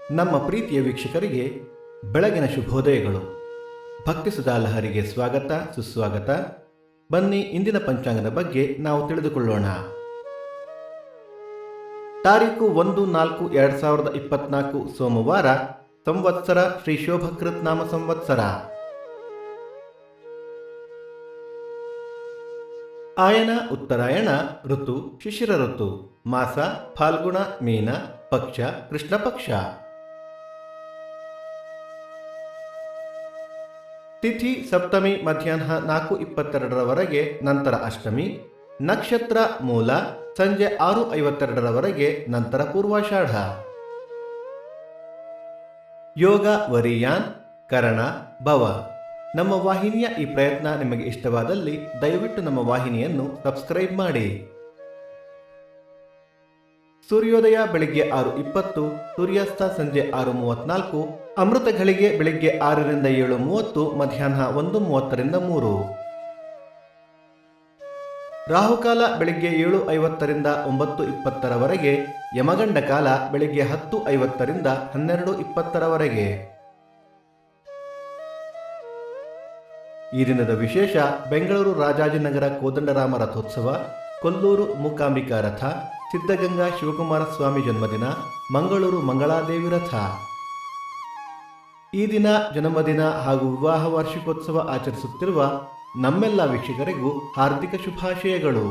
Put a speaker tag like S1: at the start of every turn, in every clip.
S1: ನಮ್ಮ ಪ್ರೀತಿಯ ವೀಕ್ಷಕರಿಗೆ ಬೆಳಗಿನ ಶುಭೋದಯಗಳು. ಭಕ್ತಿ ಸುಧಾಲಹರಿಗೆ ಸ್ವಾಗತ ಸುಸ್ವಾಗತ. ಬನ್ನಿ ಇಂದಿನ ಪಂಚಾಂಗದ ಬಗ್ಗೆ ನಾವು ತಿಳಿದುಕೊಳ್ಳೋಣ. ತಾರೀಕು 1-4-2024 ಸೋಮವಾರ, ಸಂವತ್ಸರ ಶ್ರೀ ಶೋಭಕೃತ್ ನಾಮ ಸಂವತ್ಸರ. ಆಯನ ಉತ್ತರಾಯಣ, ಋತು ಶಿಶಿರ ಋತು, ಮಾಸ ಫಾಲ್ಗುಣ ಮೀನ, ಪಕ್ಷ ಕೃಷ್ಣ ಪಕ್ಷ. ತಿಥಿ ಸಪ್ತಮಿ ಮಧ್ಯಾಹ್ನ 4:22 ನಂತರ ಅಷ್ಟಮಿ. ನಕ್ಷತ್ರ ಮೂಲ ಸಂಜೆ 6:52 ನಂತರ ಪೂರ್ವಾಷಾಢ. ಯೋಗ ವರಿಯಾನ್ ಕರಣ ಭವ. ನಮ್ಮ ವಾಹಿನಿಯ ಈ ಪ್ರಯತ್ನ ನಿಮಗೆ ಇಷ್ಟವಾದಲ್ಲಿ ದಯವಿಟ್ಟು ನಮ್ಮ ವಾಹಿನಿಯನ್ನು ಸಬ್ಸ್ಕ್ರೈಬ್ ಮಾಡಿ. ಸೂರ್ಯೋದಯ ಬೆಳಿಗ್ಗೆ 6:20, ಸೂರ್ಯಾಸ್ತ ಸಂಜೆ 6:34, ಅಮೃತ ಘಳಿಗೆ ಬೆಳಿಗ್ಗೆ 6 ರಿಂದ 7:30, ಮಧ್ಯಾಹ್ನ 1:30 3. ರಾಹುಕಾಲ ಬೆಳಿಗ್ಗೆ 7:50 ರಿಂದ 9:20, ಯಮಗಂಡ ಕಾಲ ಬೆಳಿಗ್ಗೆ 10:50 ರಿಂದ 12:20. ಈ ದಿನದ ವಿಶೇಷ: ಬೆಂಗಳೂರು ರಾಜಾಜಿನಗರ ಕೋದಂಡರಾಮ ರಥೋತ್ಸವ, ಕೊಲ್ಲೂರು ಮೂಕಾಂಬಿಕಾ ರಥ, ಸಿದ್ಧಗಂಗಾ ಶಿವಕುಮಾರ ಸ್ವಾಮಿ ಜನ್ಮದಿನ, ಮಂಗಳೂರು ಮಂಗಳಾದೇವಿ ರಥ. ಈ ದಿನ ಜನ್ಮದಿನ ಹಾಗೂ ವಿವಾಹ ವಾರ್ಷಿಕೋತ್ಸವ ಆಚರಿಸುತ್ತಿರುವ ನಮ್ಮೆಲ್ಲ ವೀಕ್ಷಕರಿಗೂ ಹಾರ್ದಿಕ ಶುಭಾಶಯಗಳು.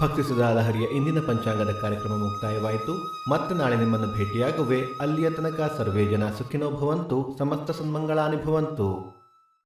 S1: ಭಕ್ತಿ ಸುಧಾಲಹರಿಯ ಇಂದಿನ ಪಂಚಾಂಗದ ಕಾರ್ಯಕ್ರಮ ಮುಕ್ತಾಯವಾಯಿತು. ಮತ್ತೆ ನಾಳೆ ನಿಮ್ಮನ್ನು ಭೇಟಿಯಾಗುವೆ. ಅಲ್ಲಿಯ ತನಕ ಸರ್ವೇ ಜನ ಸುಖಿನೋ ಭವಂತು, ಸಮಸ್ತ ಸನ್ಮಂಗಳಾನಿ ಭವಂತು.